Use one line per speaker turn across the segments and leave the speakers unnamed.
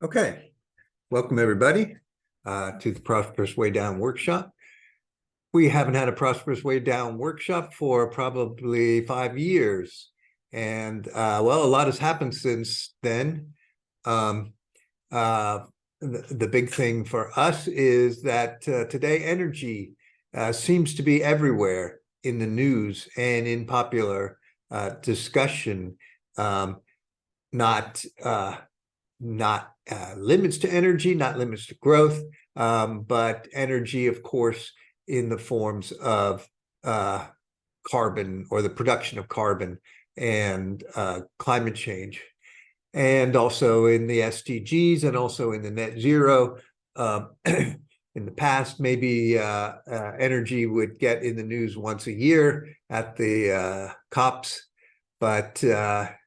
Okay, welcome everybody to the Prosperous Way Down workshop. We haven't had a Prosperous Way Down workshop for probably 5 years. And well, a lot has happened since then. The big thing for us is that today energy seems to be everywhere in the news and in popular discussion, not limits to energy, not limits to growth, but energy, of course, in the forms of carbon or the production of carbon and climate change. And also in the SDGs and also in the net zero. In the past, maybe energy would get in the news once a year at the COPs, but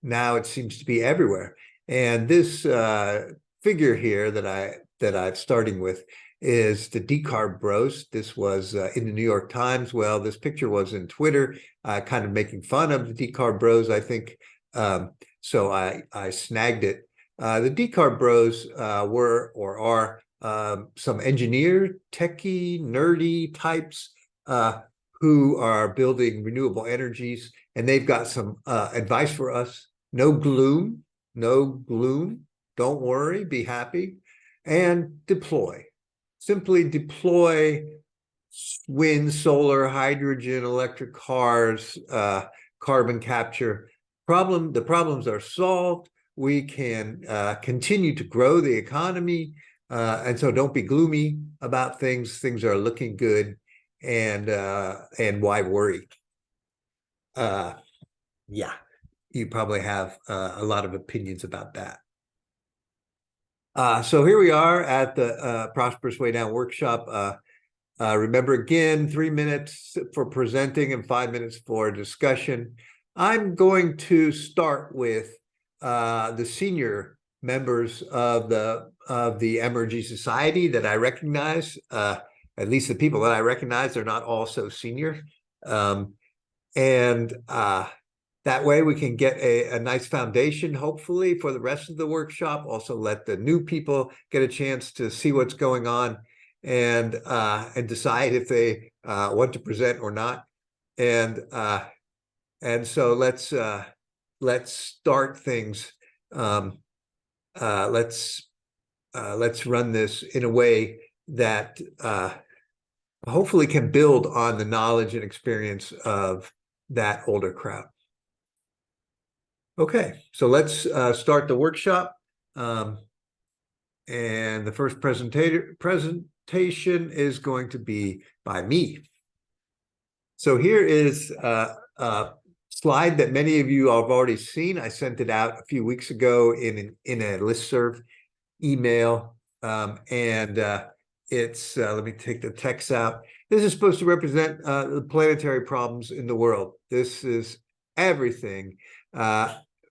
now it seems to be everywhere. And this figure here that I'm starting with is the decarb bros. This was in the New York Times. Well, this picture was in Twitter, kind of making fun of the decarb bros, I think. So I snagged it. The decarb bros were or are some engineer, techie, nerdy types who are building renewable energies, and they've got some advice for us. No gloom. No gloom, don't worry, be happy, and deploy. Simply deploy wind, solar, hydrogen, electric cars, carbon capture. The problems are solved. We can continue to grow the economy, and so don't be gloomy about things. Things are looking good, and why worry? Yeah. You probably have a lot of opinions about that. So here we are at the Prosperous Way Down workshop. Remember again, 3 minutes for presenting and 5 minutes for discussion. I'm going to start with the senior members of the Emergy Society that I recognize. At least the people that I recognize, they're not all so senior. That way we can get a nice foundation, hopefully, for the rest of the workshop. Also let the new people get a chance to see what's going on and decide if they want to present or not. And so let's start things. Let's run this in a way that hopefully can build on the knowledge and experience of that older crowd. Okay, so let's start the workshop. And the first presentation is going to be by me. So here is a slide that many of you have already seen. I sent it out a few weeks ago in a listserv email. It's, let me take the text out. This is supposed to represent the planetary problems in the world. This is everything.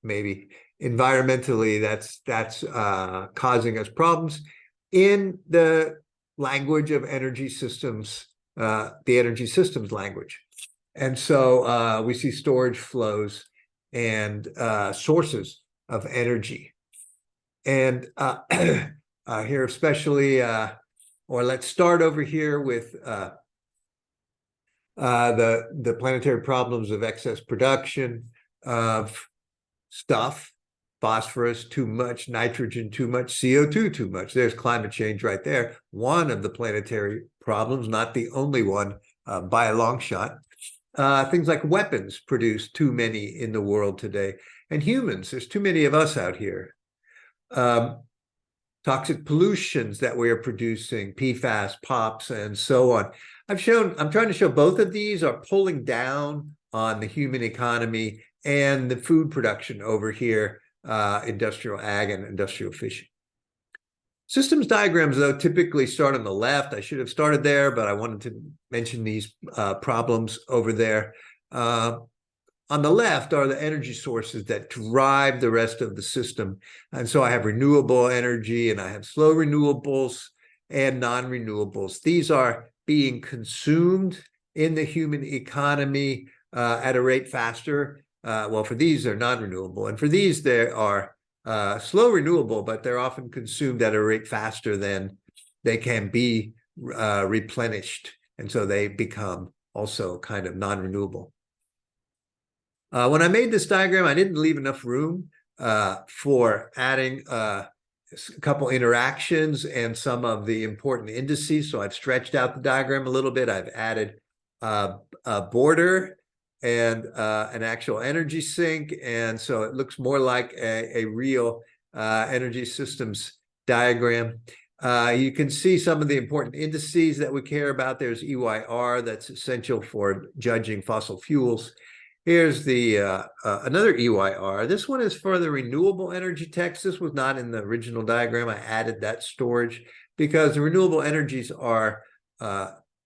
Maybe environmentally that's causing us problems in the language of energy systems, the energy systems language. And so we see storage flows and sources of energy. And here especially, or let's start over here with the planetary problems of excess production of stuff, phosphorus too much, nitrogen too much, CO2 too much. There's climate change right there. One of the planetary problems, not the only one by a long shot. Things like weapons produce too many in the world today. And humans, there's too many of us out here. Toxic pollutions that we are producing, PFAS, POPs, and so on. I'm trying to show both of these are pulling down on the human economy and the food production over here, industrial ag and industrial fishing. Systems diagrams, though, typically start on the left. I should have started there, but I wanted to mention these problems over there. On the left are the energy sources that drive the rest of the system. And so I have renewable energy and I have slow renewables and non-renewables. These are being consumed in the human economy at a rate faster. Well, for these, they're non-renewable. And for these, they are slow renewable, but they're often consumed at a rate faster than they can be replenished. And so they become also kind of non-renewable. When I made this diagram, I didn't leave enough room for adding a couple interactions and some of the important indices. So I've stretched out the diagram a little bit. I've added a border and an actual energy sink. And so it looks more like a real energy systems diagram. You can see some of the important indices that we care about. There's EYR, that's essential for judging fossil fuels. Here's the another EYR. This one is for the renewable energy text. This was not in the original diagram. I added that storage because the renewable energies are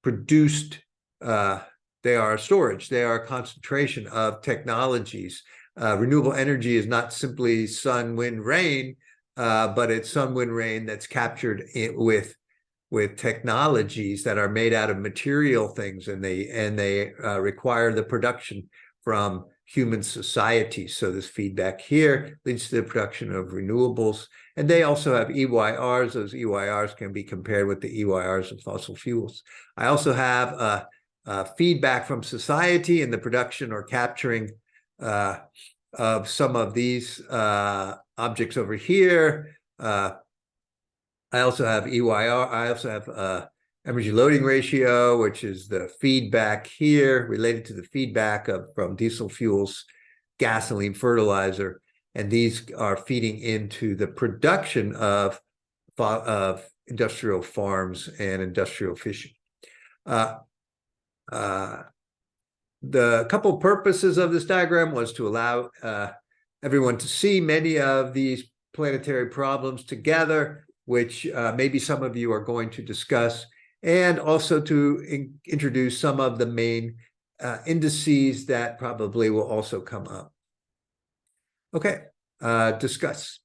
produced, they are storage, they are a concentration of technologies. Renewable energy is not simply sun, wind, rain, but it's sun, wind, rain that's captured with technologies that are made out of material things, and they require the production from human society. So this feedback here leads to the production of renewables. And they also have EYRs. Those EYRs can be compared with the EYRs of fossil fuels. I also have feedback from society in the production or capturing of some of these objects over here. I also have EYR. I also have energy loading ratio, which is the feedback here related to the feedback from diesel fuels, gasoline, fertilizer, and these are feeding into the production of industrial farms and industrial fishing. The couple purposes of this diagram was to allow everyone to see many of these planetary problems together, which maybe some of you are going to discuss, and also to introduce some of the main indices that probably will also come up. Okay, discuss.